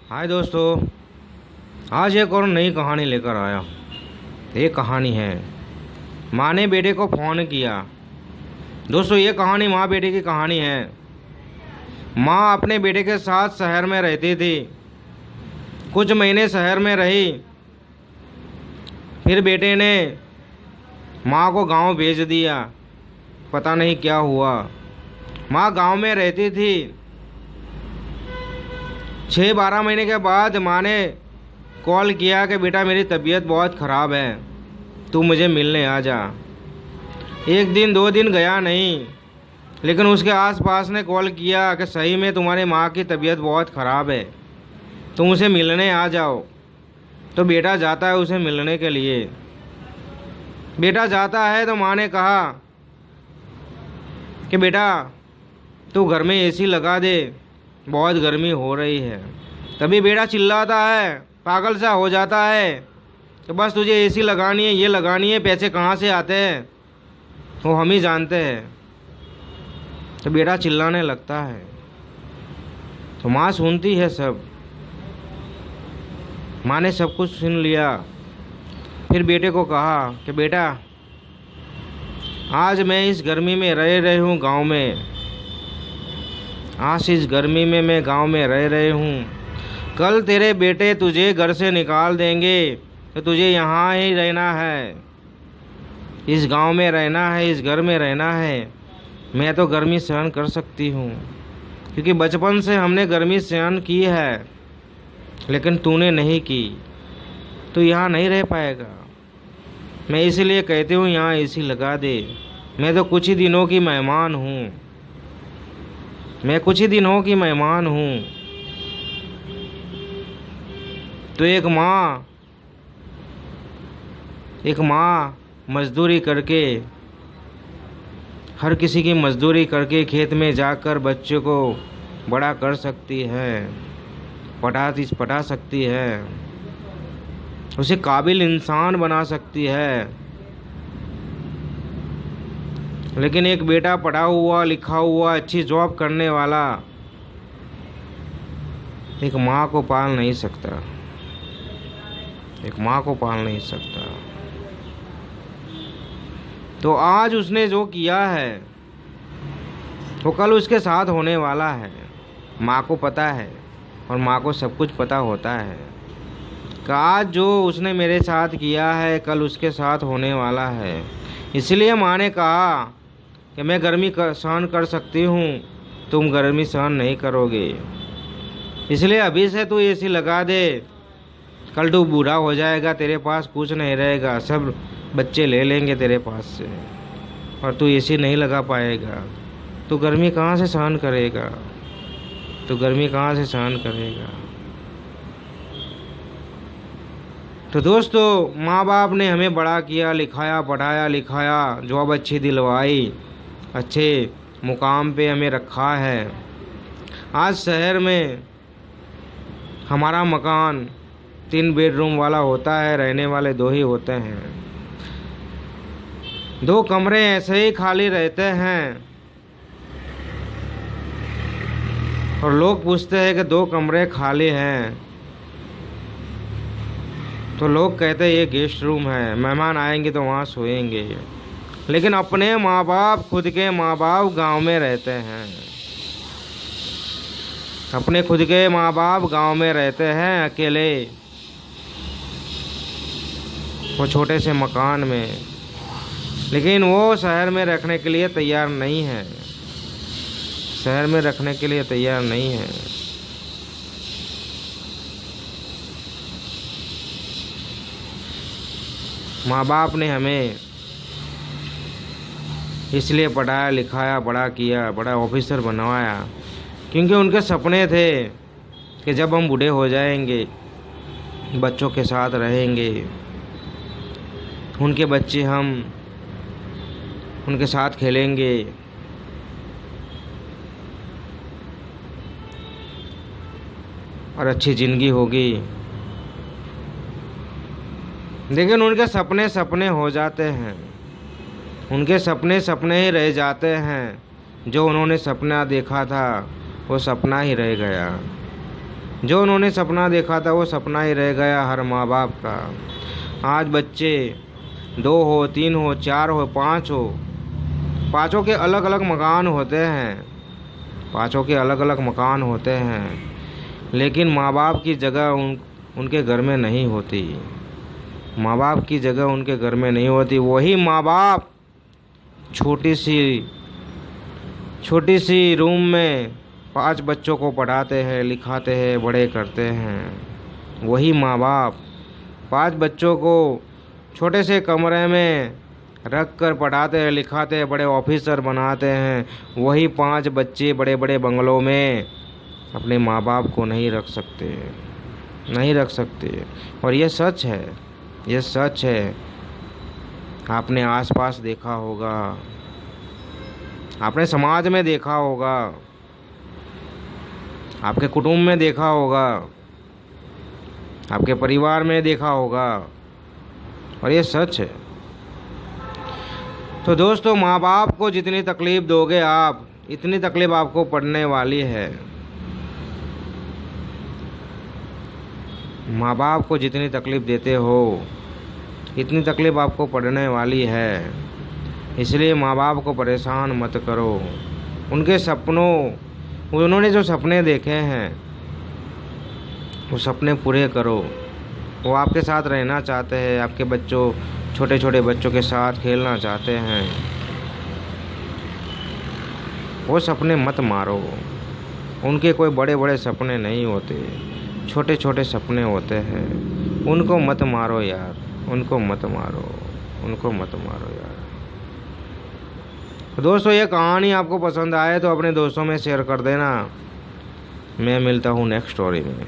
हाय दोस्तों, आज एक और नई कहानी लेकर आया। ये कहानी है माँ ने बेटे को फ़ोन किया। दोस्तों, ये कहानी माँ बेटे की कहानी है। माँ अपने बेटे के साथ शहर में रहती थी। कुछ महीने शहर में रही, फिर बेटे ने माँ को गांव भेज दिया। पता नहीं क्या हुआ। माँ गांव में रहती थी। 6-12 महीने के बाद माँ ने कॉल किया कि बेटा मेरी तबीयत बहुत ख़राब है, तू मुझे मिलने आ जा। 1 दिन 2 दिन गया नहीं, लेकिन उसके आसपास ने कॉल किया कि सही में तुम्हारी माँ की तबीयत बहुत ख़राब है, तुम उसे मिलने आ जाओ। तो बेटा जाता है उसे मिलने के लिए। बेटा जाता है तो माँ ने कहा कि बेटा तू घर में एसी लगा दे, बहुत गर्मी हो रही है। तभी बेटा चिल्लाता है, पागल सा हो जाता है कि बस तुझे एसी लगानी है, ये लगानी है, पैसे कहाँ से आते हैं वो हम ही जानते हैं। तो बेटा चिल्लाने लगता है। तो माँ सुनती है सब। माँ ने सब कुछ सुन लिया। फिर बेटे को कहा कि बेटा आज मैं इस गर्मी में रह रही हूँ गाँव में। आज इस गर्मी में मैं गांव में रह रही हूँ। कल तेरे बेटे तुझे घर से निकाल देंगे तो तुझे यहाँ ही रहना है, इस गांव में रहना है, इस घर में रहना है। मैं तो गर्मी सहन कर सकती हूँ, क्योंकि बचपन से हमने गर्मी सहन की है, लेकिन तूने नहीं की। तो यहाँ नहीं रह पाएगा। मैं इसीलिए कहती हूँ यहाँ एसी लगा दे। मैं तो कुछ ही दिनों की मेहमान हूँ, मैं कुछ ही दिनों की मेहमान हूँ। तो एक माँ मजदूरी करके, हर किसी की मजदूरी करके खेत में जाकर बच्चे को बड़ा कर सकती है, पढ़ा सकती है, उसे काबिल इंसान बना सकती है। लेकिन एक बेटा पढ़ा हुआ लिखा हुआ अच्छी जॉब करने वाला एक माँ को पाल नहीं सकता, एक माँ को पाल नहीं सकता। तो आज उसने जो किया है वो कल उसके साथ होने वाला है। माँ को पता है, और माँ को सब कुछ पता होता है कि आज जो उसने मेरे साथ किया है कल उसके साथ होने वाला है। इसलिए माँ ने कहा कि मैं गर्मी सहन कर सकती हूँ, तुम गर्मी सहन नहीं करोगे, इसलिए अभी से तू एसी लगा दे। कल तू बूढ़ा हो जाएगा, तेरे पास कुछ नहीं रहेगा, सब बच्चे ले लेंगे तेरे पास से, और तू एसी नहीं लगा पाएगा। तू गर्मी कहाँ से सहन करेगा, तू गर्मी कहाँ से सहन करेगा। तो दोस्तों, माँ बाप ने हमें बड़ा किया, लिखाया, पढ़ाया लिखाया, जॉब अच्छी दिलवाई, अच्छे मुकाम पे हमें रखा है। आज शहर में हमारा मकान 3 बेडरूम वाला होता है, रहने वाले 2 ही होते हैं। 2 कमरे ऐसे ही खाली रहते हैं, और लोग पूछते हैं कि 2 कमरे खाली हैं, तो लोग कहते हैं ये गेस्ट रूम है, मेहमान आएंगे तो वहाँ सोएंगे। लेकिन अपने माँ बाप, खुद के माँ बाप गांव में रहते हैं। अपने खुद के माँ बाप गांव में रहते हैं अकेले, वो छोटे से मकान में। लेकिन वो शहर में रखने के लिए तैयार नहीं है, शहर में रखने के लिए तैयार नहीं है। माँ बाप ने हमें इसलिए पढ़ाया लिखाया, बड़ा किया, बड़ा ऑफिसर बनवाया, क्योंकि उनके सपने थे कि जब हम बूढ़े हो जाएंगे बच्चों के साथ रहेंगे, उनके बच्चे हम उनके साथ खेलेंगे, और अच्छी ज़िंदगी होगी। लेकिन उनके सपने सपने हो जाते हैं, उनके सपने सपने ही रह जाते हैं। जो उन्होंने सपना देखा था वो सपना ही रह गया। जो उन्होंने सपना देखा था वो सपना ही रह गया हर माँ बाप का। आज बच्चे 2 हो, 3 हो, 4 हो, 5 हो, पाँचों के अलग अलग मकान होते हैं, पाँचों के अलग अलग मकान होते हैं, लेकिन माँ बाप की जगह उनके घर में नहीं होती। माँ बाप की जगह उनके घर में नहीं होती। वही माँ बाप छोटी सी रूम में 5 बच्चों को पढ़ाते हैं, लिखाते हैं, बड़े करते हैं। वही माँ बाप 5 बच्चों को छोटे से कमरे में रख कर पढ़ाते हैं, लिखाते हैं, बड़े ऑफिसर बनाते हैं। वही 5 बच्चे बड़े बड़े बंगलों में अपने माँ बाप को नहीं रख सकते, नहीं रख सकते। और ये सच है, ये सच है। आपने आसपास देखा होगा, आपने समाज में देखा होगा, आपके कुटुंब में देखा होगा, आपके परिवार में देखा होगा, और ये सच है। तो दोस्तों, माँ बाप को जितनी तकलीफ़ दोगे आप, इतनी तकलीफ़ आपको पड़ने वाली है। माँ बाप को जितनी तकलीफ़ देते हो इतनी तकलीफ़ आपको पड़ने वाली है। इसलिए माँ बाप को परेशान मत करो। उनके सपनों, उन्होंने जो सपने देखे हैं वो सपने पूरे करो। वो आपके साथ रहना चाहते हैं, आपके बच्चों, छोटे छोटे बच्चों के साथ खेलना चाहते हैं। वो सपने मत मारो। उनके कोई बड़े बड़े सपने नहीं होते, छोटे छोटे सपने होते हैं। उनको मत मारो यार, उनको मत मारो, उनको मत मारो यार। दोस्तों, ये कहानी आपको पसंद आए तो अपने दोस्तों में शेयर कर देना। मैं मिलता हूँ नेक्स्ट स्टोरी में।